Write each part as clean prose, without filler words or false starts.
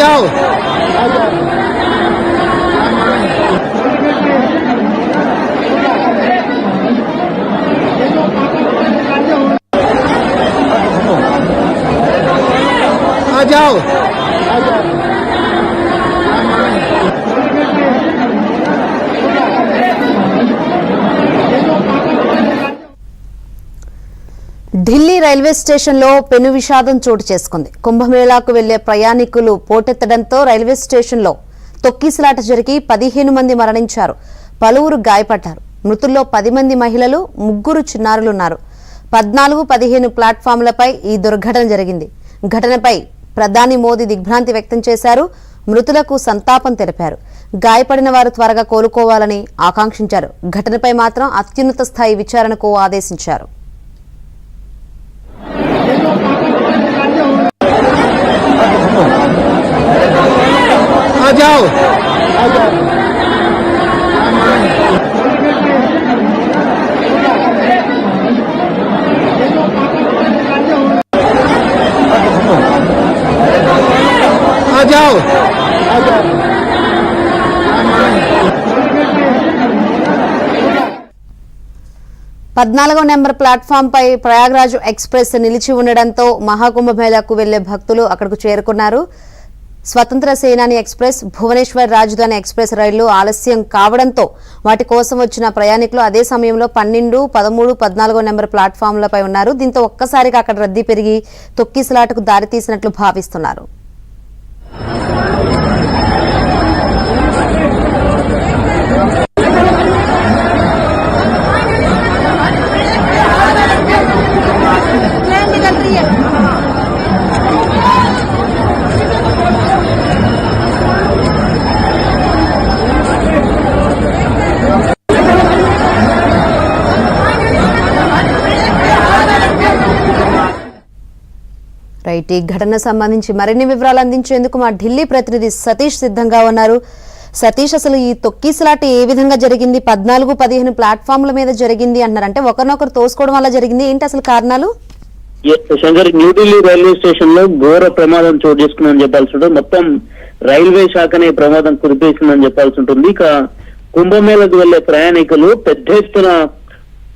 जाओ आ जाओ आ जाओ ఢిల్లీ రైల్వే స్టేషన్లో పెను విషాదం చోటు చేసుకుంది. కుంభమేళాకు వెళ్లే ప్రయాణికులు పోటెత్తడంతో రైల్వే స్టేషన్లో తొక్కిసలాట జరిగి 15 మంది మరణించారు, పలువురు గాయపడ్డారు. మృతుల్లో 10 మంది మహిళలు, 3 చిన్నారులున్నారు. 14, 15 ప్లాట్ఫామ్లపై ఈ దుర్ఘటన జరిగింది. ఘటనపై ప్రధాని మోదీ దిగ్భ్రాంతి వ్యక్తం చేశారు. మృతులకు సంతాపం తెలిపారు. గాయపడిన వారు త్వరగా కోలుకోవాలని ఆకాంక్షించారు. ఘటనపై మాత్రం అత్యున్నత స్థాయి విచారణకు ఆదేశించారు. आ जाओ आ जाओ 14వ నెంబర్ ప్లాట్ఫామ్ పై ప్రయాగ్రాజ్ ఎక్స్ప్రెస్ నిలిచి ఉండడంతో మహాకుంభమేళాకు వెళ్లే భక్తులు అక్కడకు చేరుకున్నారు. స్వతంత్ర సేనాని ఎక్స్ప్రెస్, భువనేశ్వర్ రాజధాని ఎక్స్ప్రెస్ రైళ్లు ఆలస్యం కావడంతో వాటి కోసం వచ్చిన ప్రయాణికులు అదే సమయంలో 12, 13, 14వ నెంబర్ ప్లాట్ఫామ్లపై ఉన్నారు. దీంతో ఒక్కసారిగా అక్కడ రద్దీ పెరిగి తొక్కిసలాటకు దారితీసినట్లు భావిస్తున్నారు. రైట్, ఈ ఘటన సంబంధించి మరిన్ని వివరాలు అందించేందుకు మా ఢిల్లీ ప్రతినిధి సతీష్ సిద్ధంగా ఉన్నారు. సతీష్, అసలు ఈ తొక్కిసలాట ఏ విధంగా జరిగింది? 14, 15 ప్లాట్ఫామ్ల మీద జరిగింది అన్నారు, అంటే ఒకరినొకరు తోసుకోవడం వల్ల జరిగింది, ఏంటి అసలు కారణాలు? శంకర్, న్యూఢిల్లీ రైల్వే స్టేషన్ లో ఘోర ప్రమాదం చోటు చేసుకుందని చెప్పాల్సి ఉంటుంది. మొత్తం రైల్వే శాఖనే ప్రమాదం కురిపేసిందని చెప్పాల్సి ఉంటుంది. ఇక కుంభమేళకు వెళ్లే ప్రయాణికులు పెద్ద ఎత్తున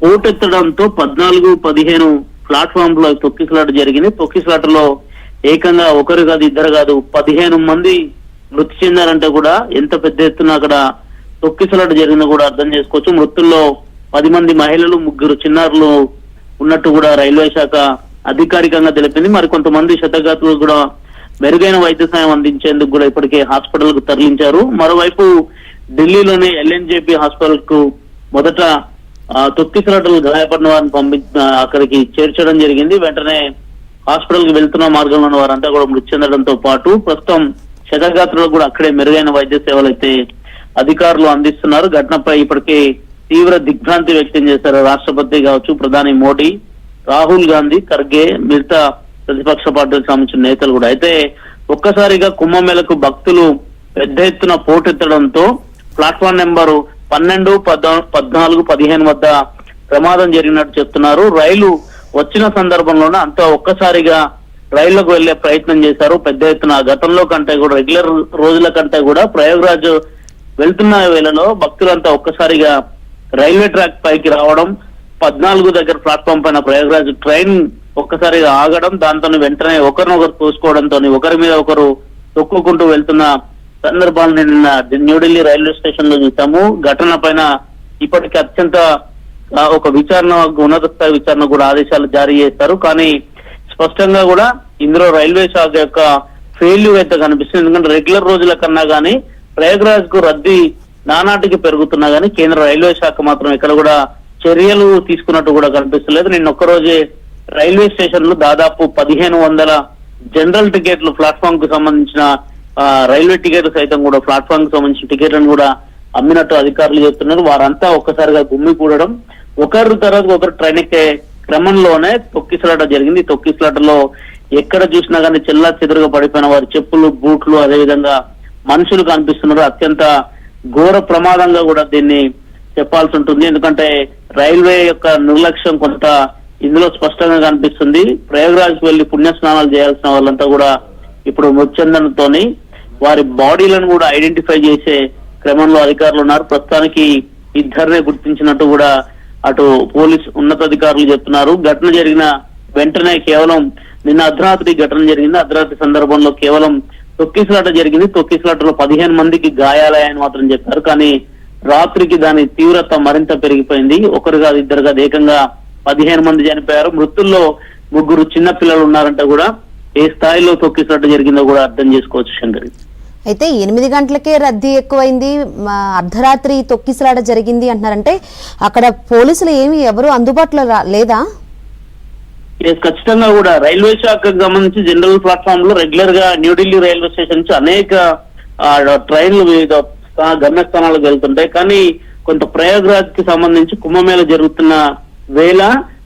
పోటెత్తడంతో 14, 15 ప్లాట్ఫామ్ లో తొక్కిసలాట జరిగింది. తొక్కిసలాటలో ఏకంగా ఒకరు కాదు, ఇద్దరు కాదు, 15 మంది మృతి చెందారంటే కూడా ఎంత పెద్ద ఎత్తున అక్కడ తొక్కిసలాట జరిగిందో కూడా అర్థం చేసుకోవచ్చు. మృతుల్లో 10 మంది మహిళలు, 3 చిన్నారులు ఉన్నట్టు కూడా రైల్వే శాఖ అధికారికంగా తెలిపింది. మరి కొంతమంది క్షతగాత్రులు కూడా మెరుగైన వైద్య సాయం అందించేందుకు కూడా ఇప్పటికే హాస్పిటల్ కు తరలించారు. మరోవైపు ఢిల్లీలోని LNJP హాస్పిటల్ కు మొదట తొక్కిసలాటలు గాయపడిన వారిని అక్కడికి చేర్చడం జరిగింది. వెంటనే హాస్పిటల్ కి వెళ్తున్న మార్గంలో ఉన్న వారంతా కూడా మృతి చెందడంతో పాటు ప్రస్తుతం క్షతగాత్రులకు కూడా అక్కడే మెరుగైన వైద్య సేవలు అయితే అధికారులు అందిస్తున్నారు. ఘటనపై ఇప్పటికే తీవ్ర దిగ్భ్రాంతి వ్యక్తం చేశారు రాష్ట్రపతి కావచ్చు, ప్రధాని మోడీ, రాహుల్ గాంధీ, ఖర్గే, మిగతా ప్రతిపక్ష పార్టీలకు సంబంధించిన నేతలు కూడా. అయితే ఒక్కసారిగా కుంభమేళకు భక్తులు పెద్ద ఎత్తున పోటెత్తడంతో ప్లాట్ఫామ్ నెంబరు 12, 14, 15 వద్ద ప్రమాదం జరిగినట్టు చెప్తున్నారు. రైలు వచ్చిన సందర్భంలోనే అంతా ఒక్కసారిగా రైళ్లకు వెళ్లే ప్రయత్నం చేశారు పెద్ద ఎత్తున. గతంలో కంటే కూడా, రెగ్యులర్ రోజుల కంటే కూడా ప్రయాగ్రాజ్ వెళ్తున్న వేళలో భక్తులంతా ఒక్కసారిగా రైల్వే ట్రాక్ పైకి రావడం, 14 దగ్గర ప్లాట్ఫామ్ పైన ప్రయాగ్రాజ్ ట్రైన్ ఒక్కసారిగా ఆగడం, దాంతో వెంటనే ఒకరినొకరు తోసుకోవడంతో ఒకరి మీద ఒకరు తొక్కుకుంటూ వెళ్తున్న సందర్భాలను నిన్న న్యూఢిల్లీ రైల్వే స్టేషన్ లో చూసాము. ఘటన పైన ఇప్పటికీ అత్యంత ఒక విచారణ, ఉన్నత స్థాయి విచారణ కూడా ఆదేశాలు జారీ చేస్తారు. కానీ స్పష్టంగా కూడా ఇందులో రైల్వే శాఖ యొక్క ఫెయిల్యూర్ అయితే కనిపిస్తుంది. ఎందుకంటే రెగ్యులర్ రోజుల కన్నా గానీ ప్రయాగ్రాజ్ కు రద్దీ నానాటికి పెరుగుతున్నా గానీ కేంద్ర రైల్వే శాఖ మాత్రం ఇక్కడ కూడా చర్యలు తీసుకున్నట్టు కూడా కనిపిస్తలేదు. నిన్న ఒక్కరోజే రైల్వే స్టేషన్ లో దాదాపు 1500 జనరల్ టికెట్లు, ప్లాట్ఫామ్ కు సంబంధించిన రైల్వే టికెట్లు సైతం కూడా, ప్లాట్ఫామ్ కు సంబంధించిన టికెట్లను కూడా అమ్మినట్టు అధికారులు చెప్తున్నారు. వారంతా ఒక్కసారిగా గుమ్మికూడడం, ఒకరి తర్వాత ఒకరు ట్రైన్ ఎక్కే క్రమంలోనే తొక్కిసలాట జరిగింది. తొక్కిసలాటలో ఎక్కడ చూసినా కానీ చెల్లా చెదురుగా పడిపోయిన వారి చెప్పులు, బూట్లు, అదేవిధంగా మనుషులు కనిపిస్తున్నారు. అత్యంత ఘోర ప్రమాదంగా కూడా దీన్ని చెప్పాల్సి ఉంటుంది. ఎందుకంటే రైల్వే యొక్క నిర్లక్ష్యం కొంత ఇందులో స్పష్టంగా కనిపిస్తుంది. ప్రయాగ్రాజ్ వెళ్లి పుణ్యస్నానాలు చేయాల్సిన వాళ్ళంతా కూడా ఇప్పుడు మృతి చెందడంతోని వారి బాడీలను కూడా ఐడెంటిఫై చేసే క్రమంలో అధికారులు ఉన్నారు. ప్రస్తుతానికి ఇద్దరినే గుర్తించినట్టు కూడా అటు పోలీస్ ఉన్నతాధికారులు చెప్తున్నారు. ఘటన జరిగిన వెంటనే కేవలం నిన్న అర్ధరాత్రి ఘటన జరిగింది. అర్ధరాత్రి సందర్భంలో కేవలం తొక్కిసలాట జరిగింది. తొక్కిసలాటలో 15 మందికి గాయాలయ్యాయని మాత్రం చెప్పారు. కానీ రాత్రికి దాని తీవ్రత మరింత పెరిగిపోయింది. ఒకరు కాదు, ఇద్దరు కాదు, ఏకంగా 15 మంది చనిపోయారు. మృతుల్లో 3 చిన్న పిల్లలు ఉన్నారంటే కూడా ఏ స్థాయిలో తొక్కిసలాట జరిగిందో కూడా అర్థం చేసుకోవచ్చు శంకరి. అయితే 8 గంటలకే రద్దీ ఎక్కువైంది, అర్ధరాత్రి తొక్కిసలాట జరిగింది అంటున్నారంటే అక్కడ పోలీసులు ఎవరు అందుబాటులో లేదా? ఖచ్చితంగా కూడా రైల్వే శాఖకు సంబంధించి జనరల్ ప్లాట్ఫామ్ లో రెగ్యులర్ గా న్యూఢిల్లీ రైల్వే స్టేషన్ నుంచి అనేక ట్రైన్లు వివిధ గమ్యస్థానాలకు వెళ్తుంటాయి. కానీ కొంత ప్రయాగ్రాజ్ కి సంబంధించి కుంభమేళ జరుగుతున్న వేళ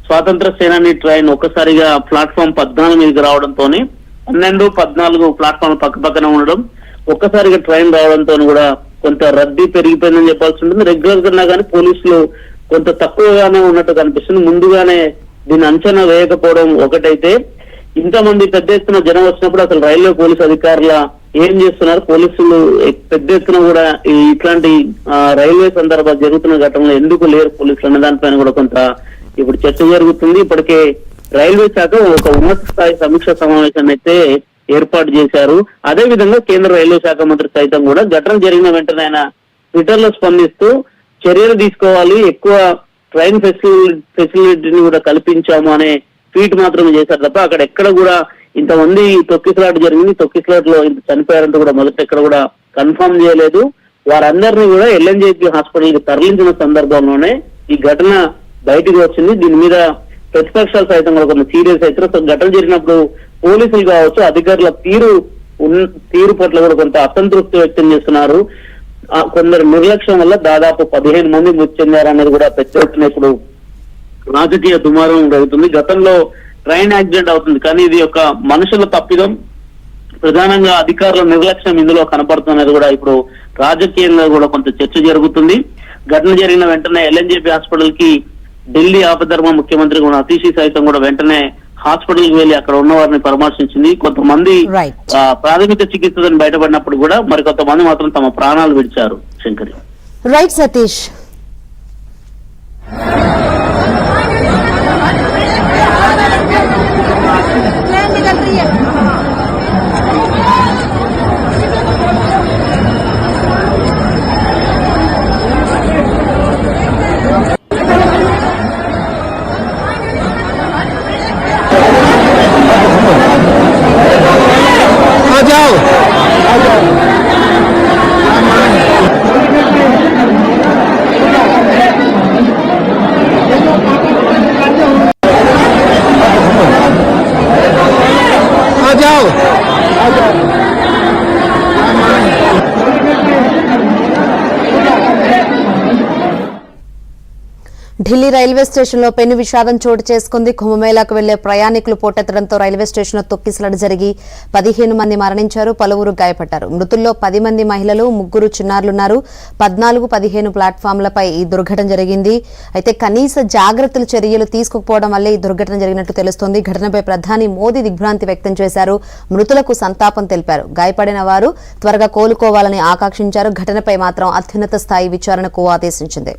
స్వాతంత్ర సేనాని ట్రైన్ ఒక్కసారిగా ప్లాట్ఫామ్ 14 మీదకి రావడంతో 12, 14 ప్లాట్ఫామ్ పక్క పక్కన ఉండడం, ఒక్కసారిగా ట్రైన్ రావడంతో కూడా కొంత రద్దీ పెరిగిపోయిందని చెప్పాల్సి ఉంటుంది. రెగ్యులర్ కన్నా కానీ పోలీసులు కొంత తక్కువగానే ఉన్నట్టు కనిపిస్తుంది. ముందుగానే దీన్ని అంచనా వేయకపోవడం ఒకటైతే, ఇంతమంది పెద్ద ఎత్తున జనం వచ్చినప్పుడు అసలు రైల్వే పోలీసు అధికారుల ఏం చేస్తున్నారు, పోలీసులు పెద్ద ఎత్తున కూడా ఇట్లాంటి రైల్వే సందర్భాలు జరుగుతున్న ఘటనలో ఎందుకు లేరు పోలీసులు అనే దానిపైన కూడా కొంత ఇప్పుడు చర్చ జరుగుతుంది. ఇప్పటికే రైల్వే శాఖ ఒక ఉన్నత స్థాయి సమీక్ష సమావేశాన్ని అయితే ఏర్పాటు చేశారు. అదే విధంగా కేంద్ర రైల్వే శాఖ మంత్రి సైతం కూడా ఘటన జరిగిన వెంటనే ఆయన ట్విట్టర్ లో స్పందిస్తూ చర్యలు తీసుకోవాలి, ఎక్కువ ట్రైన్ ఫెసిలిటీని కూడా కల్పించాము అనే ట్వీట్ మాత్రమే చేశారు తప్ప అక్కడ ఎక్కడ కూడా ఇంతమంది తొక్కిసలాట జరిగింది, తొక్కిసలాటలో ఇంత చనిపోయారంటూ కూడా మొదట ఎక్కడ కూడా కన్ఫర్మ్ చేయలేదు. వారందరినీ కూడా ఎల్ఎన్జేపీ హాస్పిటల్ కి తరలించిన సందర్భంలోనే ఈ ఘటన బయటకు వచ్చింది. దీని మీద ప్రతిపక్షాలు సైతం కూడా కొంత సీరియస్ అవుతారు. ఘటన జరిగినప్పుడు పోలీసులు కావచ్చు, అధికారుల తీరు పట్ల కూడా కొంత అసంతృప్తి వ్యక్తం చేస్తున్నారు. కొందరు నిర్లక్ష్యం వల్ల దాదాపు 15 మంది మృతి చెందారనేది కూడా పెద్ద ఎత్తున ఇప్పుడు రాజకీయ దుమారం జరుగుతుంది. గతంలో ట్రైన్ యాక్సిడెంట్ అవుతుంది, కానీ ఇది ఒక మనుషుల తప్పిదం, ప్రధానంగా అధికారుల నిర్లక్ష్యం ఇందులో కనపడుతున్నది కూడా ఇప్పుడు రాజకీయంగా కూడా కొంత చర్చ జరుగుతుంది. ఘటన జరిగిన వెంటనే ఎల్ఎన్జేపీ హాస్పిటల్ కి ఢిల్లీ ఆపధర్మ ముఖ్యమంత్రి కూడా అతీషి సైతం కూడా వెంటనే హాస్పిటల్ కి వెళ్లి అక్కడ ఉన్న వారిని పరామర్శించింది. కొంతమంది ప్రాథమిక చికిత్సను బయటపడినప్పుడు కూడా మరి కొంతమంది మాత్రం తమ ప్రాణాలు విడిచారు. శంకరి. రైట్ సతీష్. आ जाओ, आ जाओ। ఢిల్లీ రైల్వే స్టేషన్లో పెను విషాదం చోటు చేసుకుంది. కుంభమేళాకు వెళ్లే ప్రయాణికులు పోటెత్తడంతో రైల్వే స్టేషన్లో తొక్కిసలాట జరిగి 15 మంది మరణించారు, పలువురు గాయపడ్డారు. మృతుల్లో 10 మంది మహిళలు, 3 చిన్నారులున్నారు. 14, 15 ప్లాట్ఫామ్లపై ఈ దుర్ఘటన జరిగింది. అయితే కనీస జాగ్రత్తలు చర్యలు తీసుకోకపోవడం వల్లే ఈ దుర్ఘటన జరిగినట్టు తెలుస్తోంది. ఘటనపై ప్రధాని మోదీ దిగ్భ్రాంతి వ్యక్తం చేశారు. మృతులకు సంతాపం తెలిపారు. గాయపడిన వారు త్వరగా కోలుకోవాలని ఆకాంక్షించారు. ఘటనపై మాత్రం అత్యున్నత స్థాయి విచారణకు ఆదేశించింది.